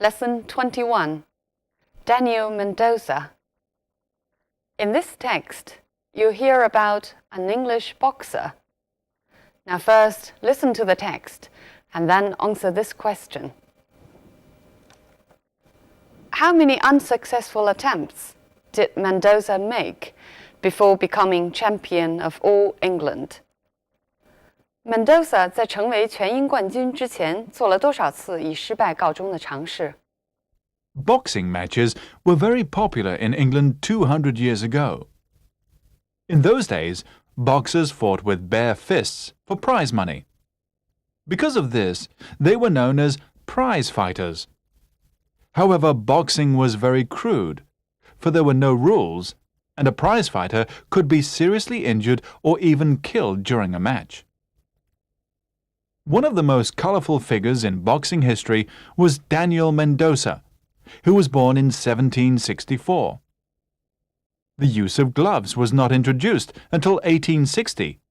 Lesson 21, Daniel Mendoza. In this text, you hear about an English boxer. Now first, listen to the text and then answer this question. How many unsuccessful attempts did Mendoza make before becoming champion of all England? Mendoza 在成为全英冠军之前做了多少次以失败告终的尝试？ Boxing matches were very popular in England 200 years ago. In those days, boxers fought with bare fists for prize money. Because of this, they were known as prize fighters. However, boxing was very crude, for there were no rules, and a prize fighter could be seriously injured or even killed during a match. One of the most colorful figures in boxing history was Daniel Mendoza, who was born in 1764. The use of gloves was not introduced until 1860,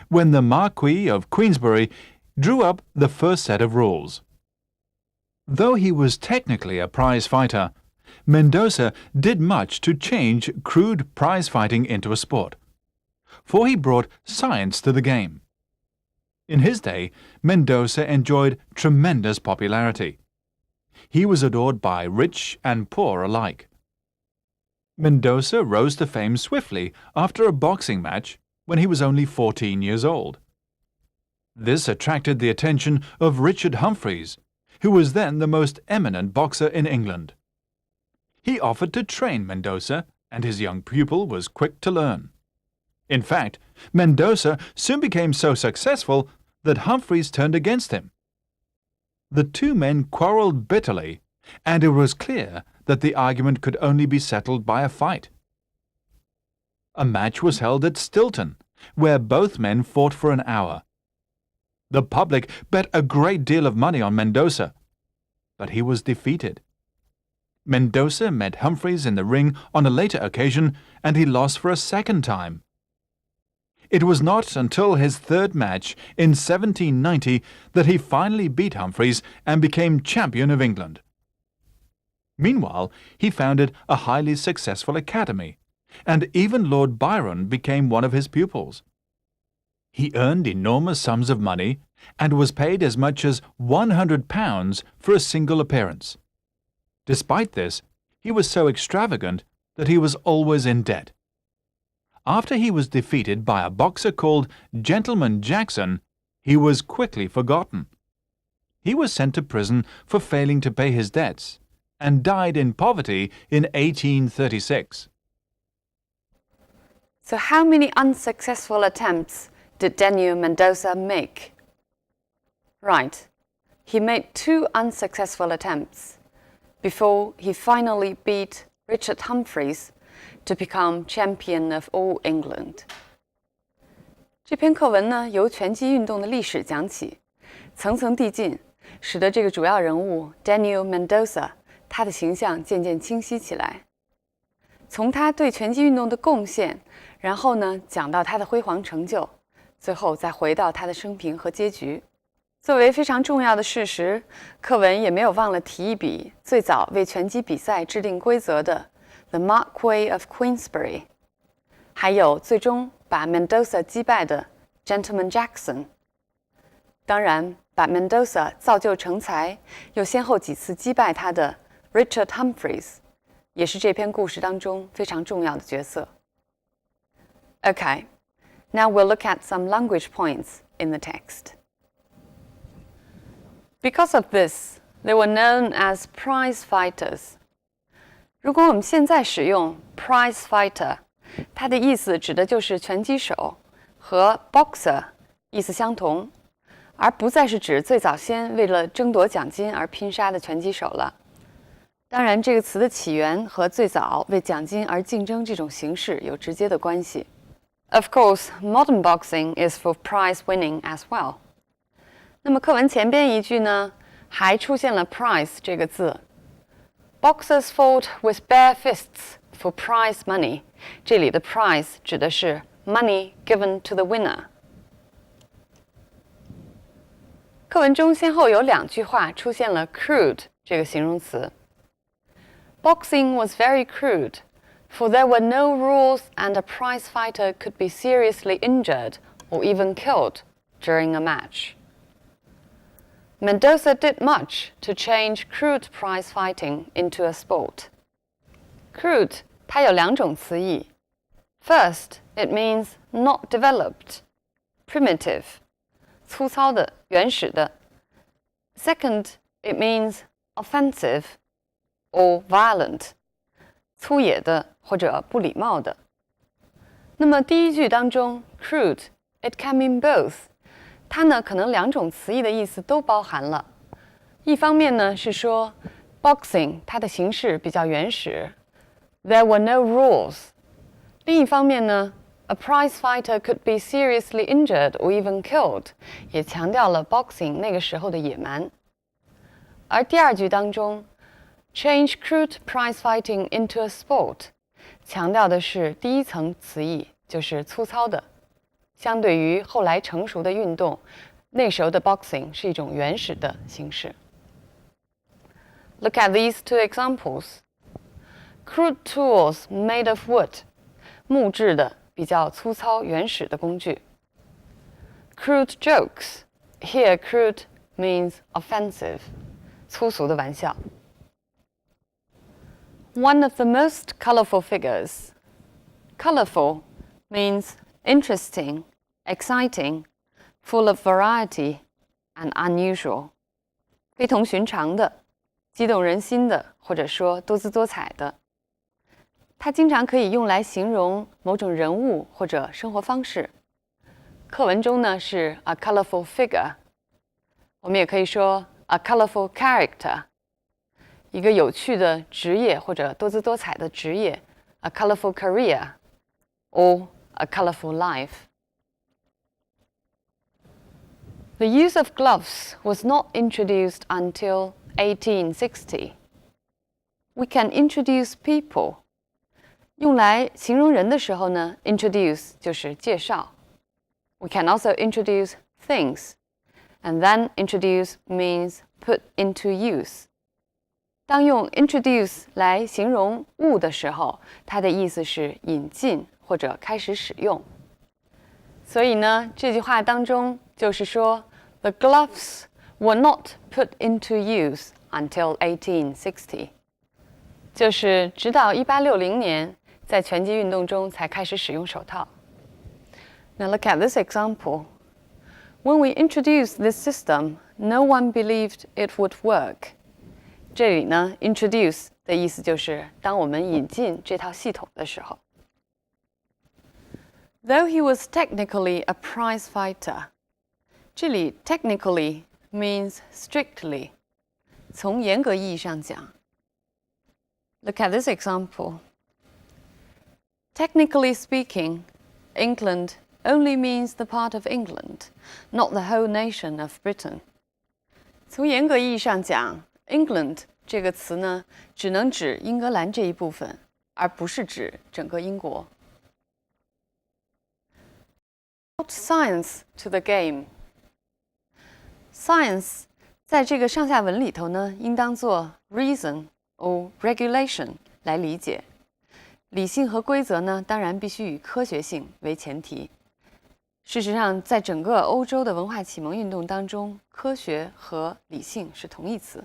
when the Marquis of Queensberry drew up the first set of rules. Though he was technically a prize fighter, Mendoza did much to change crude prize fighting into a sport, for he brought science to the game. In his day, Mendoza enjoyed tremendous popularity. He was adored by rich and poor alike. Mendoza rose to fame swiftly after a boxing match when he was only 14 years old. This attracted the attention of Richard Humphreys, who was then the most eminent boxer in England. He offered to train Mendoza, and his young pupil was quick to learn. In fact, Mendoza soon became so successful that Humphreys turned against him. The two men quarreled bitterly, and it was clear that the argument could only be settled by a fight. A match was held at Stilton, where both men fought for an hour. The public bet a great deal of money on Mendoza, but he was defeated. Mendoza met Humphreys in the ring on a later occasion, and he lost for a second time. It was not until his third match in 1790 that he finally beat Humphreys and became champion of England. Meanwhile, he founded a highly successful academy, and even Lord Byron became one of his pupils. He earned enormous sums of money and was paid as much as £100 for a single appearance. Despite this, he was so extravagant that he was always in debt. After he was defeated by a boxer called Gentleman Jackson, he was quickly forgotten. He was sent to prison for failing to pay his debts and died in poverty in 1836. So how many unsuccessful attempts did Daniel Mendoza make? Right, he made 2 unsuccessful attempts before he finally beat Richard Humphreys to become champion of all England. 这篇课文呢，由拳击运动的历史讲起，层层递进，使得这个主要人物 Daniel Mendoza 他的形象渐渐清晰起来。从他对拳击运动的贡献，然后呢，讲到他的辉煌成就，最后再回到他的生平和结局。作为非常重要的事实，课文也没有忘了提一笔最早为拳击比赛制定规则的 The Marquis of Queensberry， 还有最终把 Mendoza 击败的 Gentleman Jackson。当然，把 Mendoza 造就成才，又先后几次击败他的 Richard Humphreys， 也是这篇故事当中非常重要的角色。Okay, now we'll look at some language points in the text. Because of this, they were known as prize fighters. 如果我们现在使用 prize fighter， 它的意思指的就是拳击手，和 boxer 意思相同，而不再是指最早先为了争夺奖金而拼杀的拳击手了。当然，这个词的起源和最早为奖金而竞争这种形式有直接的关系。Of course, modern boxing is for prize winning as well. 那么课文前边一句呢，还出现了 prize 这个字。Boxers fought with bare fists for prize money. 这里的 prize 指的是 money given to the winner. 课文中先后有2句话出现了 crude 这个形容词。Boxing was very crude, for there were no rules and a prize fighter could be seriously injured or even killed during a match. Mendoza did much to change crude prize fighting into a sport. Crude 它有2种词义。First, it means not developed, primitive, 粗糙的、原始的。Second, it means offensive or violent, 粗野的或者不礼貌的。那么第一句当中 crude, it can mean both. 它呢可能2种词义的意思都包含了。一方面呢是说 boxing 它的形式比较原始 ，there were no rules。另一方面呢 ，a prize fighter could be seriously injured or even killed， 也强调了 boxing 那个时候的野蛮。而第二句当中 ，change crude prize fighting into a sport， 强调的是第一层词义，就是粗糙的。相对于后来成熟的运动，那时候的 boxing 是一种原始的形式。Look at these two examples. Crude tools made of wood. 木质的、比较粗糙、原始的工具。Crude jokes. Here, crude means offensive. 粗俗的玩笑。One of the most colorful figures. Colorful means interesting, exciting, full of variety, and unusual. 非同寻常的、激动人心的，或者说多姿多彩的。它经常可以用来形容某种人物或者生活方式。课文中呢是 a colorful figure， 我们也可以说 a colorful character， 一个有趣的职业或者多姿多彩的职业 a colorful career or a colorful life. The use of gloves was not introduced until 1860. We can introduce people. 用来形容人的时候呢 introduce 就是介绍。We can also introduce things, and then introduce means put into use. 当用 introduce 来形容物的时候，它的意思是引进或者开始使用。所以呢，这句话当中就是说 ，the gloves were not put into use until 1860， 就是直到1860年，在拳击运动中才开始使用手套。Now look at this example. When we introduced this system, no one believed it would work. 这里呢 ，introduce 的意思就是当我们引进这套系统的时候。Though he was technically a prize fighter， 这里 technically means strictly， 从严格意义上讲。Look at this example. Technically speaking, England only means the part of England, not the whole nation of Britain. 从严格意义上讲 ，England 这个词呢，只能指英格兰这一部分，而不是指整个英国。Add science to the game. Science 在这个上下文里头呢，应当做 reason or regulation 来理解。理性和规则呢，当然必须以科学性为前提。事实上，在整个欧洲的文化启蒙运动当中，科学和理性是同义词。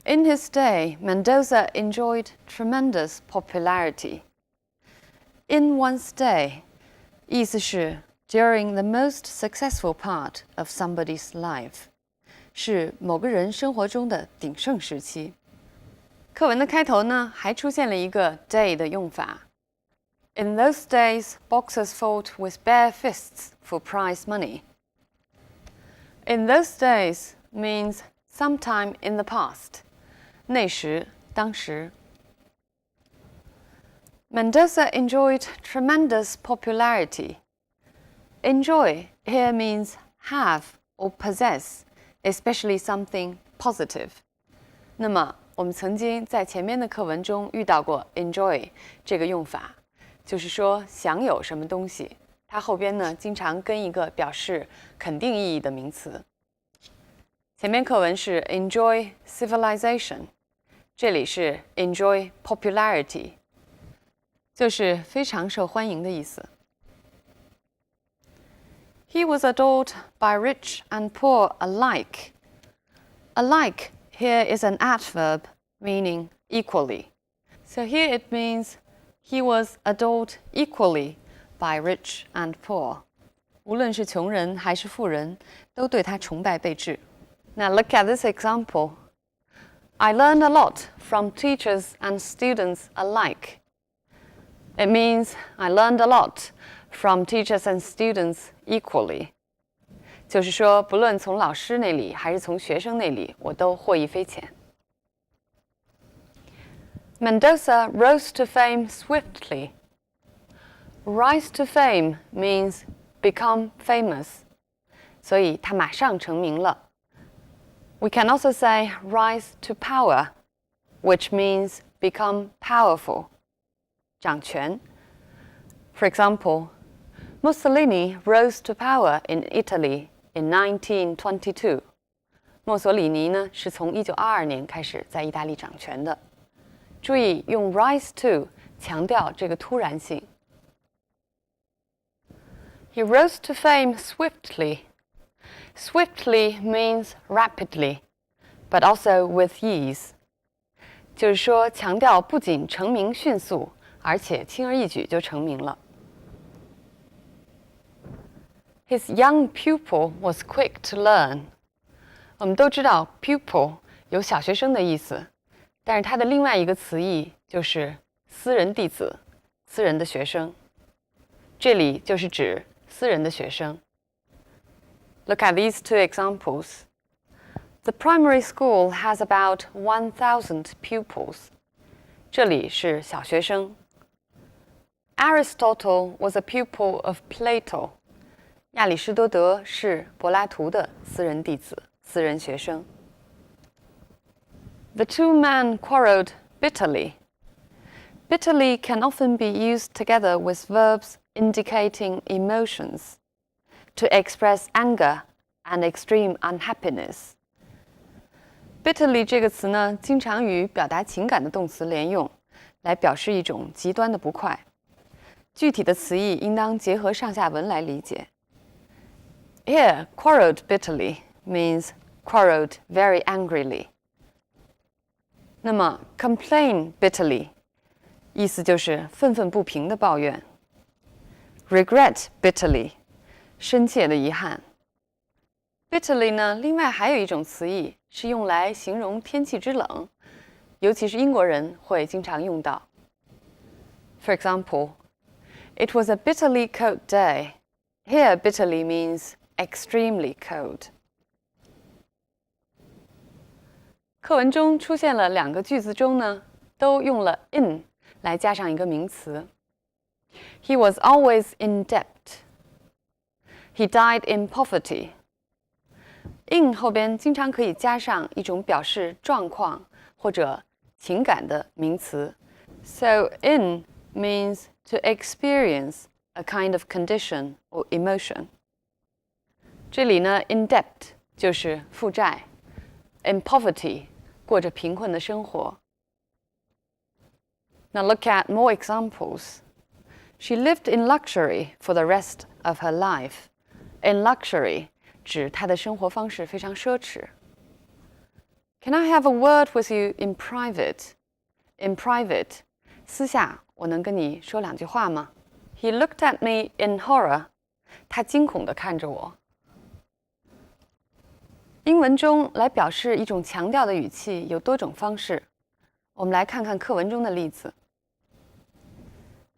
In his day, Mendoza enjoyed tremendous popularity. In one's day, 意思是 during the most successful part of somebody's life， 是某个人生活中的鼎盛时期。课文的开头呢，还出现了一个 day 的用法。In those days, boxers fought with bare fists for prize money. In those days means sometime in the past. 那时，当时。Mendoza enjoyed tremendous popularity. Enjoy here means have or possess, especially something positive. 那么，我们曾经在前面的课文中遇到过 enjoy 这个用法，就是说享有什么东西，它后边呢经常跟一个表示肯定意义的名词。前面课文是 enjoy civilization， 这里是 enjoy popularity， 就是非常受欢迎的意思。He was adored by rich and poor alike. Alike here is an adverb meaning equally. So here it means he was adored equally by rich and poor. 无论是穷人还是富人，都对他崇拜备至。Now look at this example. I learned a lot from teachers and students alike. It means I learned a lot from teachers and students equally. 就是说，不论从老师那里还是从学生那里，我都获益匪浅。Mendoza rose to fame swiftly. Rise to fame means become famous. 所以他马上成名了。We can also say rise to power, which means become powerful. 掌权。For example, Mussolini rose to power in Italy in 1922. 墨索里尼呢是从1922年开始在意大利掌权的。注意用 rise to 强调这个突然性。He rose to fame swiftly. Swiftly means rapidly, but also with ease. 就是说，强调不仅成名迅速，而且轻而易举就成名了。His young pupil was quick to learn. 我们都知道 pupil 有小学生的意思，但是它的另外一个词义就是私人弟子、私人的学生。这里就是指私人的学生。Look at these two examples. The primary school has about 1,000 pupils. 这里是小学生。Aristotle was a pupil of Plato. 亚里士多德是柏拉图的私人弟子、私人学生。The two men quarreled bitterly. Bitterly can often be used together with verbs indicating emotions to express anger and extreme unhappiness. Bitterly 这个词呢，经常与表达情感的动词连用，来表示一种极端的不快。具体的词义应当结合上下文来理解。Here, quarreled bitterly means quarreled very angrily. 那么 complain bitterly 意思就是愤愤不平的抱怨。Regret bitterly 深切的遗憾。Bitterly 呢，另外还有一种词义是用来形容天气之冷，尤其是英国人会经常用到。For example, it was a bitterly cold day. Here, bitterly means extremely cold. 课文中出现了两个句子中呢，都用了 in 来加上一个名词。He was always in debt. He died in poverty. In 后边经常可以加上一种表示状况或者情感的名词。So in means to experience a kind of condition or emotion. 这里呢 in debt 就是负债 in poverty 过着贫困的生活。Now look at more examples. She lived in luxury for the rest of her life. In luxury 指她的生活方式非常奢侈。Can I have a word with you in private? In private 私下我能跟你说两句话吗？ He looked at me in horror. 他惊恐地看着我。英文中来表示一种强调的语气有多种方式，我们来看看课文中的例子。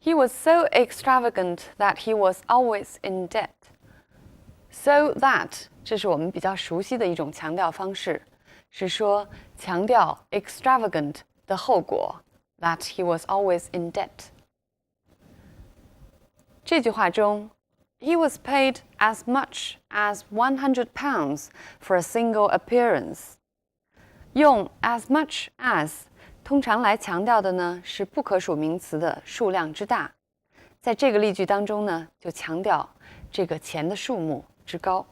He was so extravagant that he was always in debt. So that 这是我们比较熟悉的一种强调方式，是说强调 extravagant 的后果 that he was always in debt. 这句话中 He was paid as much as £100 for a single appearance. 用 as much as 通常来强调的呢是不可数名词的数量之大，在这个例句当中呢，就强调这个钱的数目之高。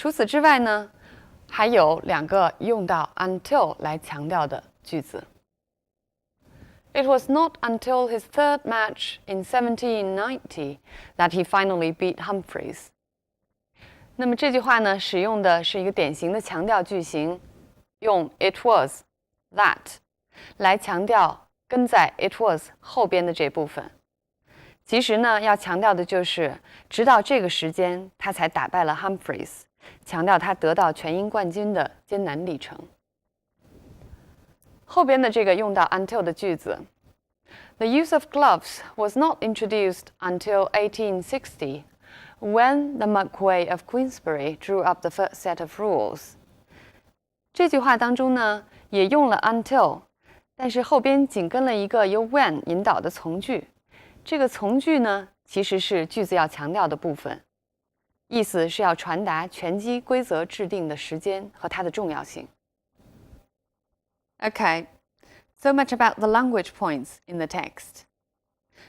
除此之外呢，还有2个用到 until 来强调的句子。It was not until his third match in 1790 that he finally beat Humphreys. 那么这句话呢，使用的是一个典型的强调句型，用 it was, that 来强调跟在 it was 后边的这部分。其实呢，要强调的就是直到这个时间，他才打败了 Humphreys， 强调他得到全英冠军的艰难历程。后边的这个用到 until 的句子 ，The use of gloves was not introduced until 1860, when the Marquess of Queensberry drew up the first set of rules. 这句话当中呢，也用了 until， 但是后边紧跟了一个由 when 引导的从句。这个从句呢，其实是句子要强调的部分，意思是要传达拳击规则制定的时间和它的重要性。Okay, so much about the language points in the text.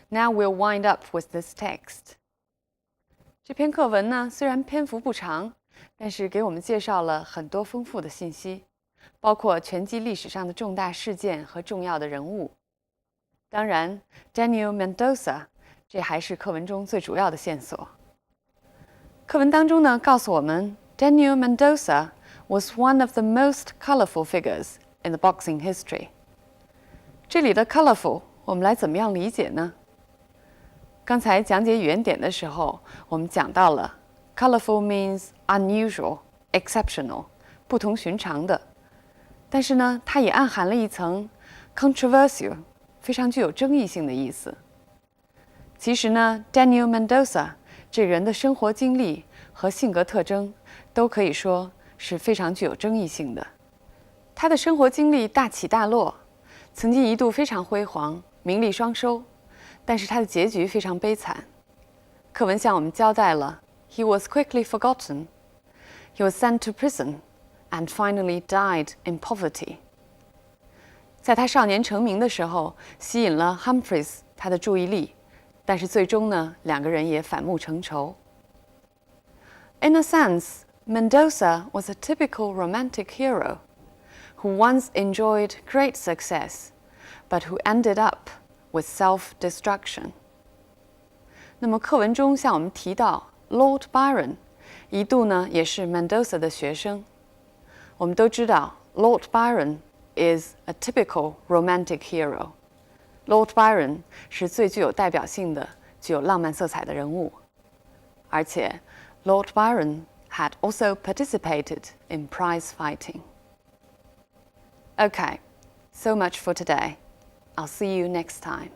Now we'll wind up with this text. 这篇课文呢，虽然篇幅不长，但是给我们介绍了很多丰富的信息，包括拳击历史上的重大事件和重要的人物。当然 ，Daniel Mendoza 这还是课文中最主要的线索。课文当中呢，告诉我们 Daniel Mendoza was one of the most colorful figures in the boxing history. 这里的 colorful 我们来怎么样理解呢？刚才讲解语言点的时候，我们讲到了 colorful means unusual, exceptional, 不同寻常的。但是呢，它也暗含了一层 controversial, 非常具有争议性的意思。其实呢 ，Daniel Mendoza 这人的生活经历和性格特征都可以说是非常具有争议性的。他的生活经历大起大落，曾经一度非常辉煌，名利双收，但是他的结局非常悲惨。课文向我们交代了 He was quickly forgotten, he was sent to prison, and finally died in poverty. 在他少年成名的时候，吸引了 Humphreys 他的注意力，但是最终呢，2个人也反目成仇。In a sense, Mendoza was a typical romantic hero who once enjoyed great success, but who ended up with self-destruction. 那么课文中向我们提到 Lord Byron 一度呢也是 Mendoza 的学生。我们都知道 Lord Byron is a typical romantic hero. Lord Byron 是最具有代表性的、具有浪漫色彩的人物，而且 Lord Byron had also participated in prize fighting. Okay, so much for today. I'll see you next time.